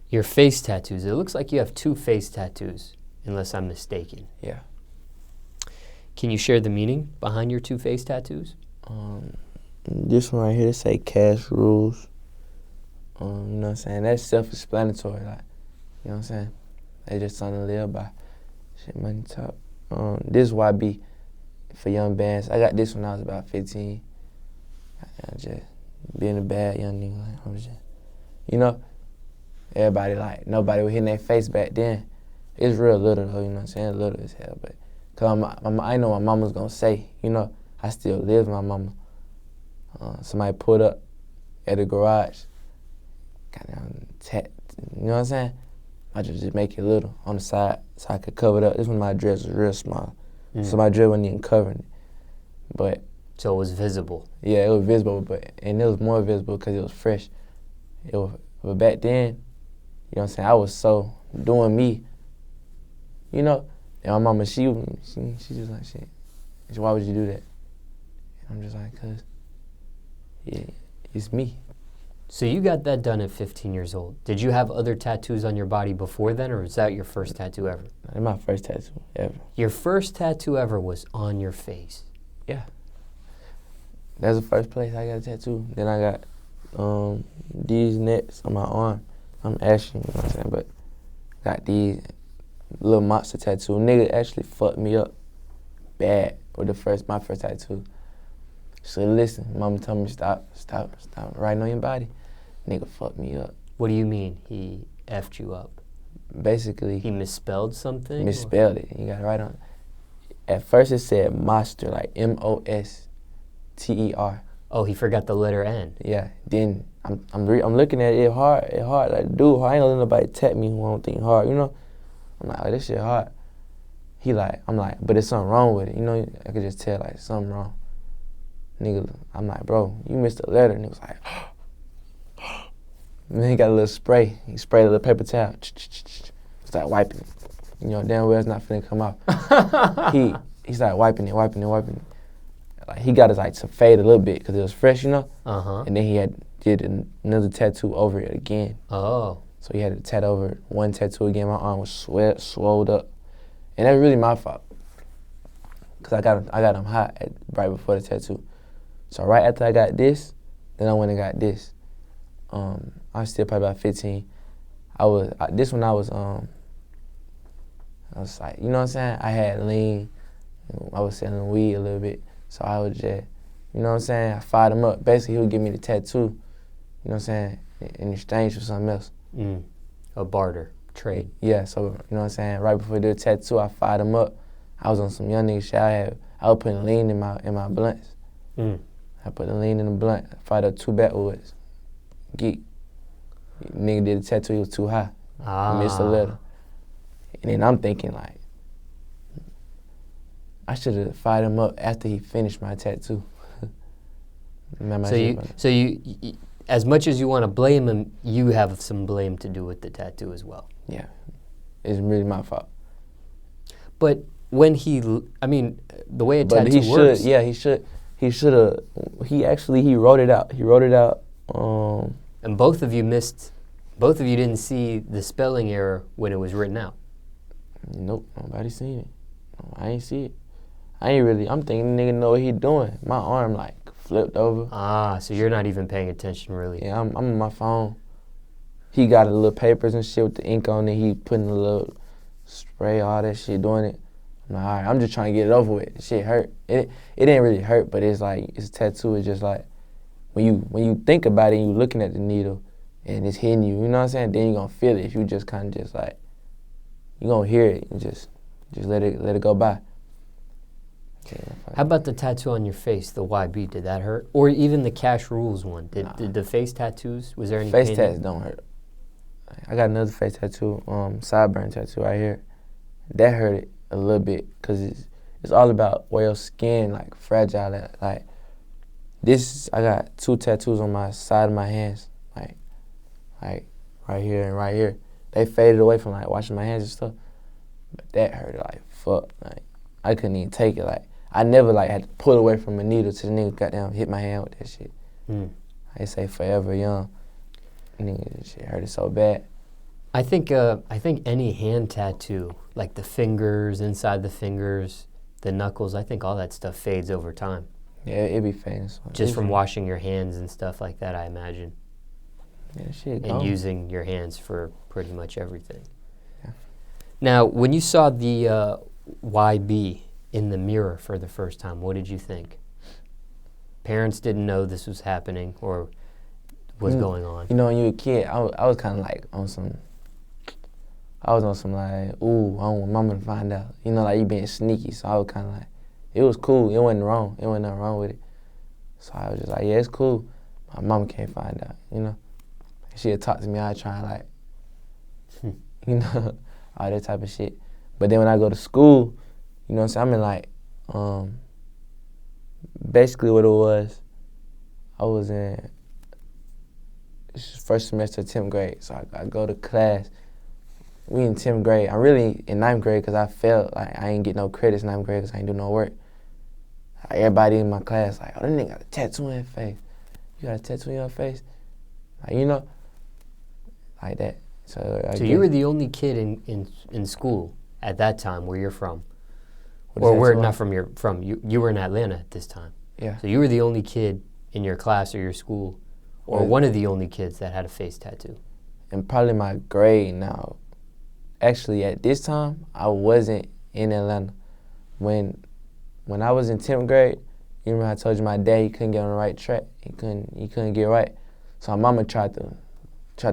Your face tattoos. It looks like you have 2 face tattoos, unless I'm mistaken. Yeah. Can you share the meaning behind your 2 face tattoos? This one right here, they say cash rules. You know what I'm saying? That's self-explanatory, like, you know what I'm saying? They just something to live by. Shit, money talk. This YB for young bands. I got this when I was about 15. I just being a bad young nigga, like, I was just, you know, everybody, like, nobody was hitting their face back then. It's real little, though, you know what I'm saying? Little as hell, but, cause I know what my mama's gonna say, you know? I still live with my mama. Somebody pulled up at the garage, goddamn, you know what I'm saying? I just make it little on the side so I could cover it up. This one my dress was real small, so my dress wasn't even covering it. But so it was visible. Yeah, it was visible, and it was more visible because it was fresh. But back then, you know what I'm saying, I was so doing me, you know? And my mama, she just like, shit, why would you do that? And I'm just like, cause, yeah, it's me. So you got that done at 15 years old. Did you have other tattoos on your body before then, or was that your first tattoo ever? That's my first tattoo ever. Your first tattoo ever was on your face? Yeah. That's the first place I got a tattoo. Then I got these nets on my arm. I'm Ashen, you know what I'm saying? But got these little monster tattoo. Nigga actually fucked me up bad with my first tattoo. So listen, mama told me stop writing on your body. Nigga fucked me up. What do you mean he effed you up? Basically, he misspelled something? Mispelled it. You got it right on. At first it said monster, like M-O-S-T-E-R. Oh, he forgot the letter N. Yeah. Then I'm looking at it hard. It hard, like, dude, I ain't gonna let nobody tap me who I don't think hard, you know? I'm like, oh, this shit hard. I'm like, but there's something wrong with it. You know, I could just tell, like, something wrong. Nigga, I'm like, bro, you missed a letter. And he was like, and then he got a little spray. He sprayed a little paper towel. Started wiping it. You know, damn well it's not finna come off. He started wiping it. Like, he got his, like, to fade a little bit because it was fresh, you know? And then he did another tattoo over it again. Oh. So he had to tat over one tattoo again. My arm was swelled up. And that's really my fault. Because I got him hot right before the tattoo. So right after I got this, then I went and got this. I was still probably about 15. I was like, you know what I'm saying? I had lean. I was selling weed a little bit. So I was just, you know what I'm saying? I fired him up. Basically, he would give me the tattoo, you know what I'm saying, in exchange for something else. A barter, trade. Yeah, so, you know what I'm saying? Right before he did the tattoo, I fired him up. I was on some young nigga shit. I was putting lean in my blunts. I put the lean in the blunt. I fired up 2 backwoods. Geek. Nigga did the tattoo, he was too high. I missed a letter. And then I'm thinking, like, I should have fired him up after he finished my tattoo. So you, as much as you want to blame him, you have some blame to do with the tattoo as well. Yeah, it's really my fault. But when the way a tattoo he works. He should have. He wrote it out. He wrote it out. And both of you didn't see the spelling error when it was written out. Nope, nobody seen it. I ain't see it. I'm thinking the nigga know what he doing. My arm, like, flipped over. So you're not even paying attention, really. Yeah, I'm on my phone. He got the little papers and shit with the ink on it. He putting a little spray, all that shit, doing it. I'm like, all right, I'm just trying to get it over with. The shit hurt. It didn't really hurt, but it's like, it's a tattoo. It's just like, when you think about it and you looking at the needle and it's hitting you, you know what I'm saying? Then you gonna feel it. If you just kind of just like, you gonna hear it and just let it go by. How about the tattoo on your face, the YB? Did that hurt? Or even the Cash Rules one? Did the face tattoos, was there any face pain? Face tats don't hurt. I got another face tattoo, sideburn tattoo right here. That hurt it a little bit because it's all about where your skin, like, fragile at. Like, this, I got 2 tattoos on my side of my hands, like right here and right here. They faded away from, like, washing my hands and stuff. But that hurt, like, fuck. Like, I couldn't even take it. Like, I never, like, had to pull away from a needle till the nigga got down, hit my hand with that shit. I say forever young. Nigga, that shit hurt it so bad. I think any hand tattoo, like the fingers, inside the fingers, the knuckles, I think all that stuff fades over time. Yeah, it be fading. So just from washing your hands and stuff like that, I imagine. Yeah, shit. And using your hands for pretty much everything. Yeah. Now, when you saw the YB in the mirror for the first time, what did you think? Parents didn't know this was happening or was going on. You know, when you were a kid, I was kind of like on some like, ooh, I don't want mama to find out. You know, like you being sneaky. So I was kind of like, it was cool. It wasn't wrong. It wasn't nothing wrong with it. So I was just like, yeah, it's cool. My mama can't find out, you know. She'd talk to me, I'd try like, you know, all that type of shit. But then when I go to school, you know what I'm saying, I'm in like, basically what it was, I was in first semester of 10th grade. So I go to class. We in 10th grade. I'm really in 9th grade because I felt like I ain't get no credits in 9th grade because I ain't do no work. Like everybody in my class like, oh, that nigga got a tattoo in his face. You got a tattoo in your face? Like, you know, like that. So you were the only kid in school at that time where you're from. Or where not from you were in Atlanta at this time. Yeah. So you were the only kid in your class or your school, or one of the only kids that had a face tattoo. And probably my grade now. Actually, at this time, I wasn't in Atlanta. When I was in 10th grade, you remember I told you my dad, he couldn't get on the right track. He couldn't get right. So my mama tried to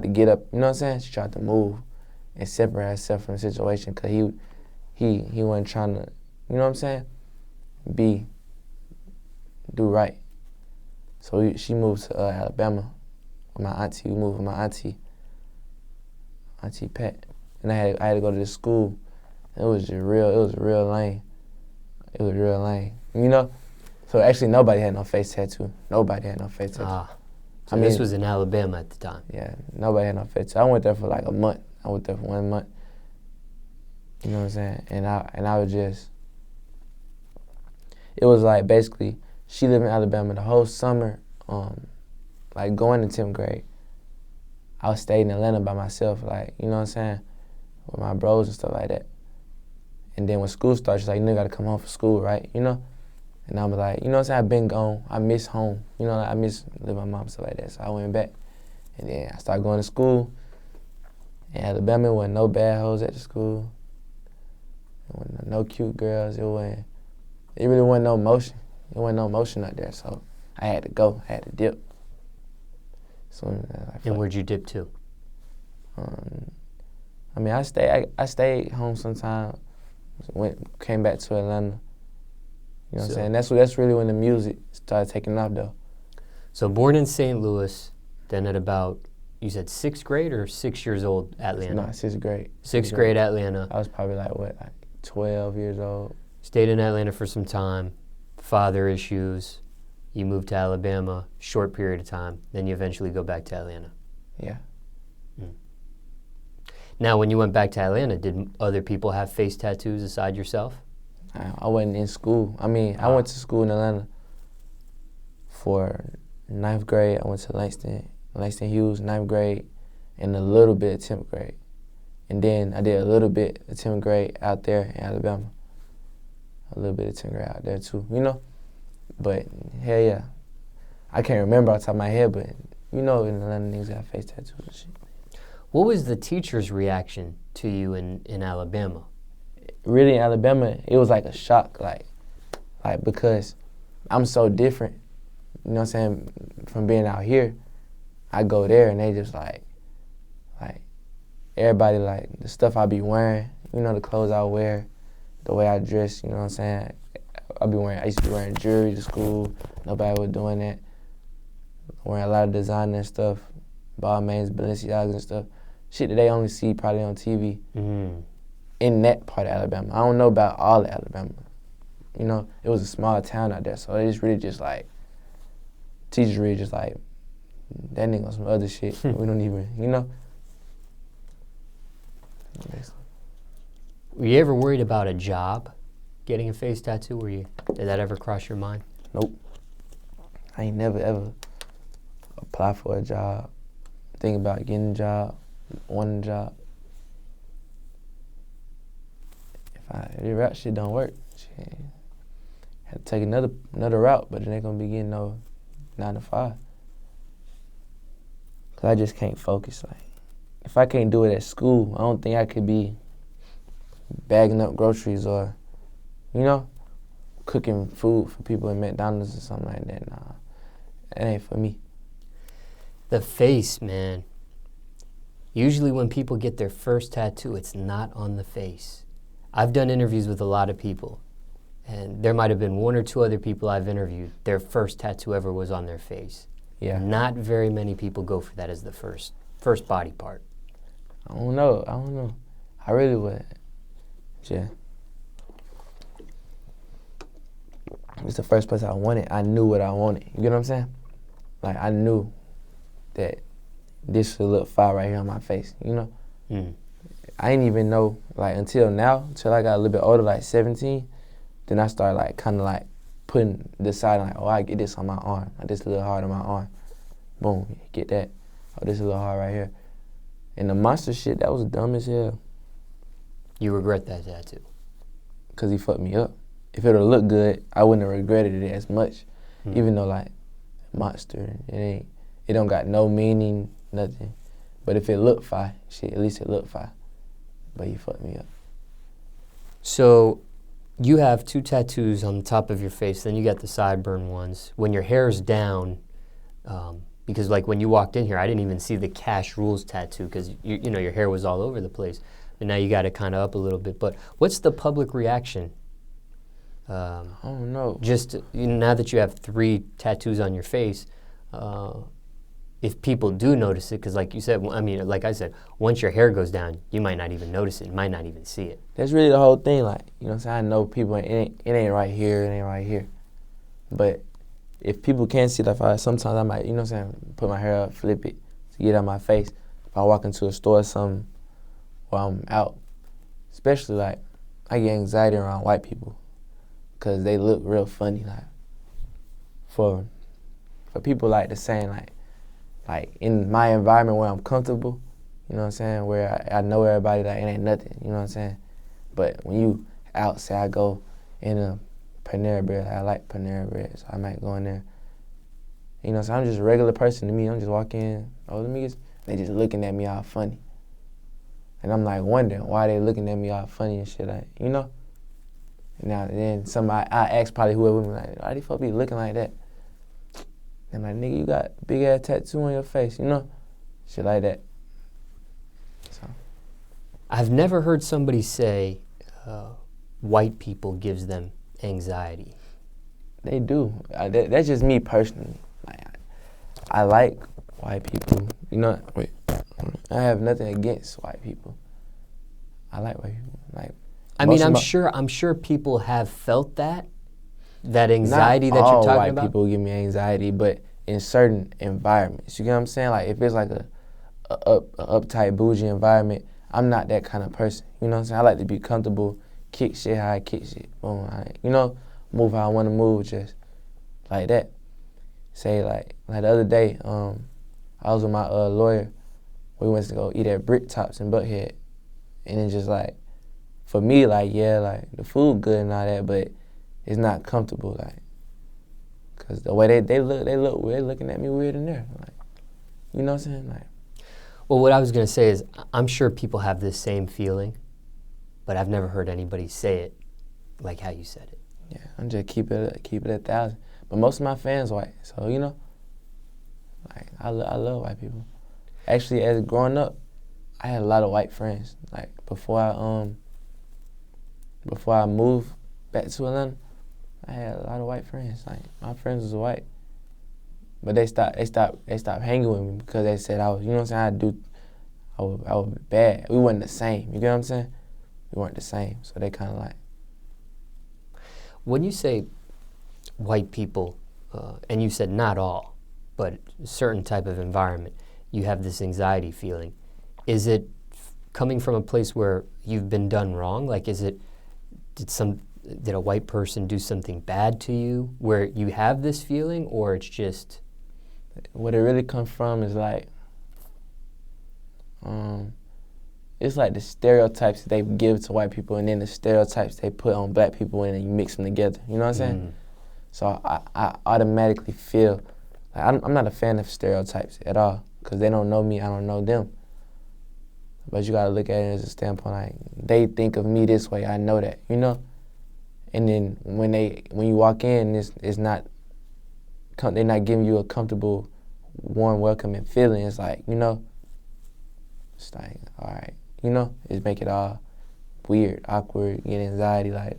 get up, you know what I'm saying? She tried to move and separate herself from the situation because he wasn't trying to, you know what I'm saying, do right. So she moved to Alabama with my auntie. We moved with my auntie Pat. And I had to go to this school. It was real lame. It was real lame, you know? So actually nobody had no face tattoo. Nobody had no face tattoo. So I mean, this was in Alabama at the time. Yeah, nobody had no face tattoo. I went there for like a month. I went there for 1 month. You know what I'm saying? And I was just, it was like basically, she lived in Alabama the whole summer, like going to 10th grade. I stayed in Atlanta by myself, like, you know what I'm saying, with my bros and stuff like that. And then when school started, she's like, you gotta come home for school, right? You know? And I was like, you know what I'm saying, I've been gone. I miss home. You know, like, I miss living with my mom and stuff like that. So I went back. And then I started going to school. In Alabama, there wasn't no bad hoes at the school. There wasn't no cute girls. It really wasn't no motion. There wasn't no motion out there. So I had to go. I had to dip. So, and where'd you dip to? I mean, I stayed home sometime. Came back to Atlanta. You know what I'm saying? That's really when the music started taking off, though. So born in St. Louis, then at about, you said 6th grade or 6 years old, Atlanta? No, 6th grade. 6th grade, Atlanta. I was probably like 12 years old. Stayed in Atlanta for some time. Father issues. You moved to Alabama, short period of time. Then you eventually go back to Atlanta. Yeah. Now, when you went back to Atlanta, did other people have face tattoos aside yourself? I wasn't in school. I mean, I went to school in Atlanta for 9th grade. I went to Langston Hughes, 9th grade, and a little bit of 10th grade. And then I did a little bit of 10th grade out there in Alabama. A little bit of 10th grade out there too, you know? But hell yeah. I can't remember off the top of my head, but you know in Atlanta niggas got face tattoos and shit. What was the teacher's reaction to you in Alabama? Really, in Alabama, it was like a shock, like because I'm so different, you know what I'm saying, from being out here. I go there and they just like everybody like the stuff I be wearing, you know, the clothes I wear, the way I dress, you know what I'm saying. I used to be wearing jewelry to school. Nobody was doing that. Wearing a lot of designer and stuff, Balmains, Balenciagas and stuff. Shit that they only see probably on TV. In that part of Alabama. I don't know about all of Alabama. You know, it was a small town out there, so it's really just like, teachers really just like, that nigga on some other shit. We don't even, you know? Were you ever worried about a job, getting a face tattoo? Did that ever cross your mind? Nope. I ain't never ever apply for a job, think about getting a job, wanting a job. if the rap shit don't work, shit, have to take another route, but it ain't gonna be getting no 9 to 5. Cause I just can't focus. Like, if I can't do it at school, I don't think I could be bagging up groceries or, you know, cooking food for people in McDonald's or something like that. Nah, that ain't for me. The face, man. Usually when people get their first tattoo, it's not on the face. I've done interviews with a lot of people, and there might have been 1 or 2 other people I've interviewed, their first tattoo ever was on their face. Yeah. Not very many people go for that as the first body part. I don't know. I really would. Yeah. It's the first place I wanted. I knew what I wanted. You get what I'm saying? Like, I knew that this would look fire right here on my face, you know? Mm. I didn't even know, like, until now, until I got a little bit older, like 17, then I started, like, kind of, like, deciding, like, oh, I get this on my arm. Like, this a little hard on my arm. Boom, get that. Oh, this a little hard right here. And the monster shit, that was dumb as hell. You regret that tattoo? Because he fucked me up. If it would have looked good, I wouldn't have regretted it as much. Even though, like, monster, it don't got no meaning, nothing. But if it looked fire, shit, at least it looked fire. But he fucked me up. So you have 2 tattoos on the top of your face, then you got the sideburn ones. When your hair's down, because like when you walked in here, I didn't even see the Cash Rules tattoo because you know your hair was all over the place. And now you got it kind of up a little bit. But what's the public reaction? I don't know. Just now that you have 3 tattoos on your face, if people do notice it, because like you said, I mean, like I said, once your hair goes down, you might not even notice it. You might not even see it. That's really the whole thing. Like, you know what I'm saying? I know people, it ain't right here, it ain't right here. But if people can't see that, sometimes I might, you know what I'm saying, put my hair up, flip it to get out my face. If I walk into a store or something while I'm out, especially like, I get anxiety around white people because they look real funny. Like, for people like the saying, like in my environment where I'm comfortable, you know what I'm saying, where I know everybody, like, it ain't nothing, you know what I'm saying? But when you out, say I go in a Panera Bread, I like Panera Bread, so I might go in there. You know, so I'm just a regular person to me. I'm just walking in, oh, let me get, they just looking at me all funny. And I'm like wondering why they looking at me all funny and shit, like, you know? And now then somebody, I ask probably whoever, like, why the fuck be looking like that? And like, nigga, you got big ass tattoo on your face, you know? Shit like that. So. I've never heard somebody say white people gives them anxiety. They do. That's just me personally. Like, I like white people. You know, wait. I have nothing against white people. I like white people. Like, I mean, I'm sure people have felt that anxiety that you're talking about. Not all white people give me anxiety, but in certain environments. You get what I'm saying? Like, if it's like a uptight, bougie environment, I'm not that kind of person. You know what I'm saying? I like to be comfortable, kick shit how I kick shit. Boom, you know, move how I want to move, just like that. Say like the other day, I was with my lawyer. We went to go eat at Brick Tops in Buckhead, and it's just like, for me, like, yeah, like the food good and all that, but it's not comfortable, like, cause the way they look weird, looking at me weird in there, like, you know what I'm saying, like. Well, what I was gonna say is, I'm sure people have this same feeling, but I've never heard anybody say it like how you said it. Yeah, I'm just keep it 1,000. But most of my fans white, so you know, like I love white people. Actually, as growing up, I had a lot of white friends. Like before I moved back to Atlanta, I had a lot of white friends. Like my friends was white, but they stopped hanging with me because they said I was, you know what I'm saying, I was bad. We wasn't the same. You get what I'm saying? We weren't the same. So they kind of like. When you say white people, and you said not all, but a certain type of environment, you have this anxiety feeling. Is it coming from a place where you've been done wrong? Like, did a white person do something bad to you where you have this feeling, or it's just? What it really comes from is like, it's like the stereotypes they give to white people and then the stereotypes they put on black people and then you mix them together. You know what I'm saying? So I automatically feel like I'm not a fan of stereotypes at all because they don't know me, I don't know them. But you gotta look at it as a standpoint like they think of me this way, I know that, you know? And then when you walk in, it's not, they're not giving you a comfortable, warm, welcoming feeling. It's like, you know, it's like, all right, you know, it's make it all weird, awkward, get anxiety, like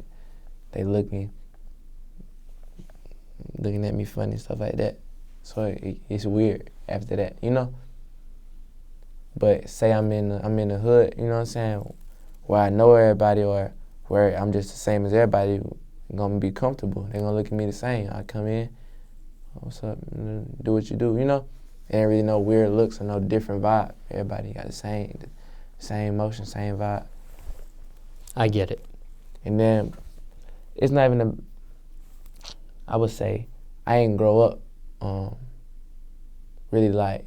they looking at me funny, stuff like that. So it's weird after that, you know? But say I'm in the hood, you know what I'm saying, where I know everybody or where I'm just the same as everybody, I'm gonna be comfortable. They're gonna look at me the same. I come in, what's up, do what you do, you know? Ain't really no weird looks or no different vibe. Everybody got the same emotion, same vibe. I get it. And then it's not even I would say I ain't grow up really like,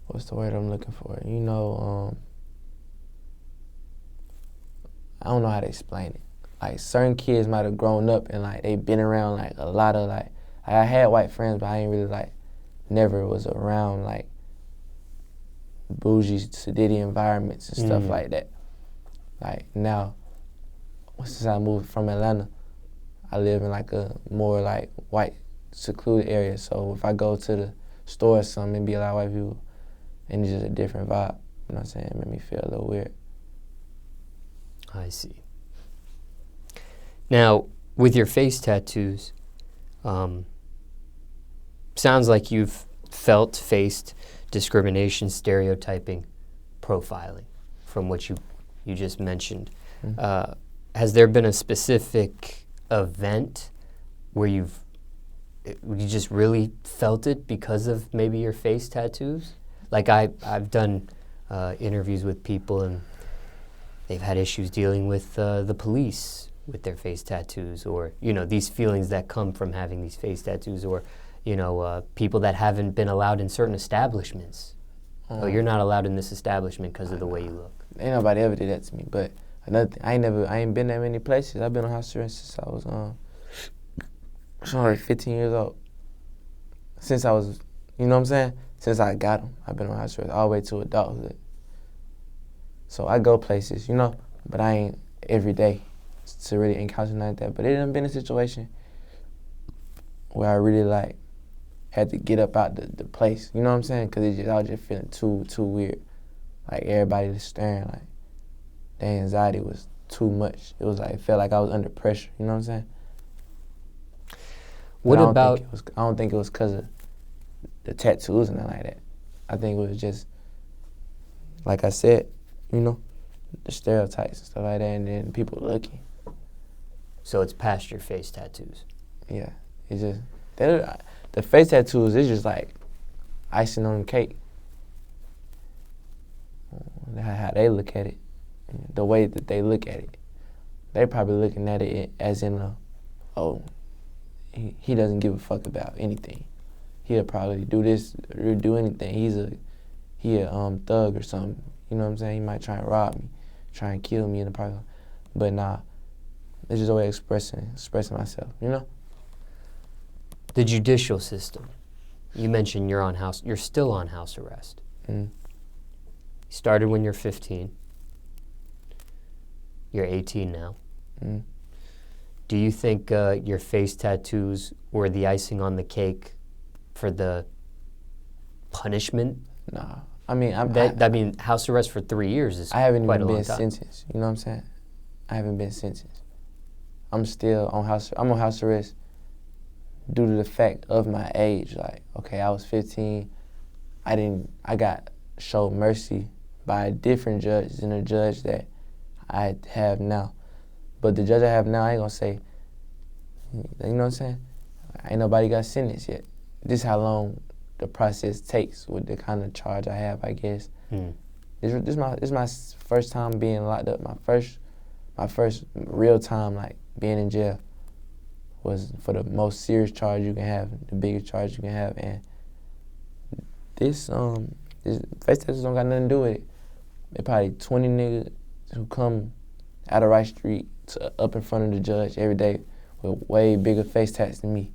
what's the word I'm looking for? You know, I don't know how to explain it. Like certain kids might have grown up and like they been around like a lot of like I had white friends, but I ain't really like never was around like bougie city environments and stuff like that. Like now, since I moved from Atlanta, I live in like a more like white secluded area. So if I go to the store or something, it'd be a lot of white people, and it's just a different vibe. You know what I'm saying? It made me feel a little weird. I see. Now, with your face tattoos, sounds like you've faced discrimination, stereotyping, profiling, from what you just mentioned. Has there been a specific event where you just really felt it because of maybe your face tattoos? Like I've done interviews with people and they've had issues dealing with the police with their face tattoos, or these feelings that come from having these face tattoos, or people that haven't been allowed in certain establishments. Oh, you're not allowed in this establishment because of the way you look. Ain't nobody ever did that to me. But another thing, I ain't been that many places. I've been on house arrest since I was like 15 years old. Since I was, you know what I'm saying? Since I got them, I've been on house arrest all the way to adulthood. So I go places, but I ain't every day to really encounter nothing like that. But it done been a situation where I really like had to get up out the place, you know what I'm saying? Because I was just feeling too weird. Like everybody was staring, like the anxiety was too much. It was like, it felt like I was under pressure, you know what I'm saying? What I don't think it was because of the tattoos and nothing like that. I think it was just, like I said, the stereotypes and stuff like that, and then people looking. So it's past your face tattoos? Yeah, it's just, the face tattoos is just like icing on the cake. How they look at it, the way that they look at it. They probably looking at it as in he doesn't give a fuck about anything. He'll probably do this or do anything. He a thug or something. You know what I'm saying? He might try and rob me, try and kill me in the parking lot. But nah, it's just a way of expressing myself, The judicial system. You mentioned you're still on house arrest. You started when you're 15. You're 18 now. Do you think your face tattoos were the icing on the cake for the punishment? Nah. I mean, house arrest for 3 years is I haven't quite even a long been time. sentenced. You know what I'm saying? I haven't been sentenced. I'm still on house arrest due to the fact of my age. Like, okay, I was 15. I got showed mercy by a different judge than the judge that I have now. But the judge I have now, I ain't gonna say, you know what I'm saying? Ain't nobody got sentenced yet. This is how long the process takes with the kind of charge I have, I guess. This my first time being locked up. My first real time like being in jail was for the most serious charge you can have, the biggest charge you can have, and this face tattoos don't got nothing to do with it. There probably 20 niggas who come out of Rice Street to up in front of the judge every day with way bigger face tats than me.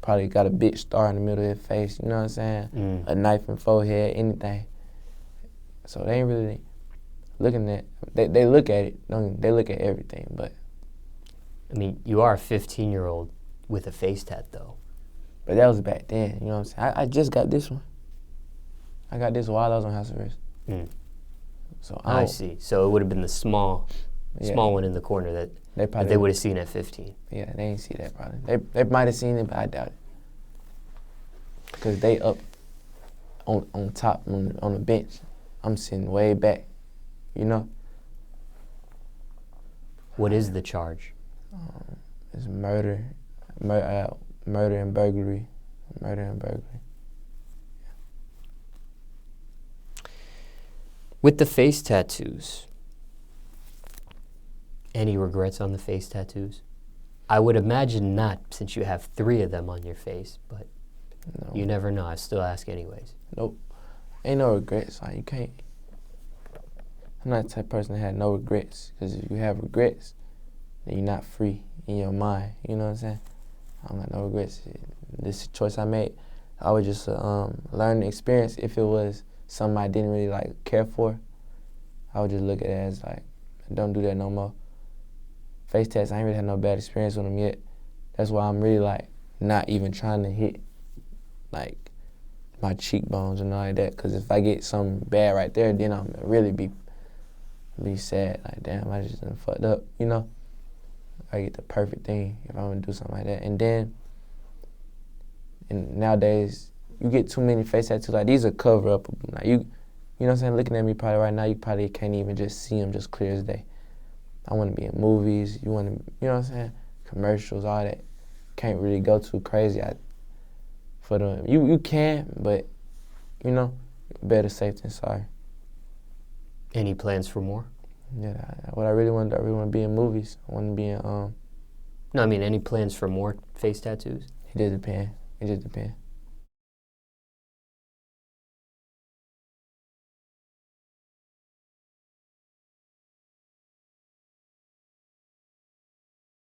Probably got a big star in the middle of their face, you know what I'm saying? A knife in forehead, anything. So they ain't really looking at, they look at it, they look at everything, but. I mean, you are a 15-year-old with a face tat, though. But that was back then, you know what I'm saying? I just got this one. I got this while I was on house arrest. So I see. So it would have been the small one in the corner that they would have seen at 15. Yeah, they ain't see that probably. They might have seen it, but I doubt it. Because they up on top, on the bench. I'm sitting way back, you know? What is the charge? It's murder and burglary. Murder and burglary. With the face tattoos, any regrets on the face tattoos? I would imagine not, since you have 3 of them on your face, but no. You never know. I still ask anyways. Nope. Ain't no regrets. Like, you can't. I'm not the type of person that had no regrets, because if you have regrets, then you're not free in your mind. You know what I'm saying? I don't got no regrets. This choice I made, I would just learn the experience. If it was something I didn't really like care for, I would just look at it as like, don't do that no more. Face tats, I ain't really had no bad experience with them yet. That's why I'm really like not even trying to hit like my cheekbones and all like that. Cause if I get something bad right there, then I'm really be sad. Like, damn, I just done fucked up, you know? I get the perfect thing if I'm gonna do something like that. And then, and nowadays, you get too many face tattoos. Like, these are cover up. Like, you know what I'm saying? Looking at me probably right now, you probably can't even just see them just clear as day. I want to be in movies. You want to, you know what I'm saying? Commercials, all that. Can't really go too crazy for them. You can, but, you know, better safe than sorry. Any plans for more? Yeah, what I really want to be in movies. I want to be in, No, I mean, any plans for more face tattoos? It just depends.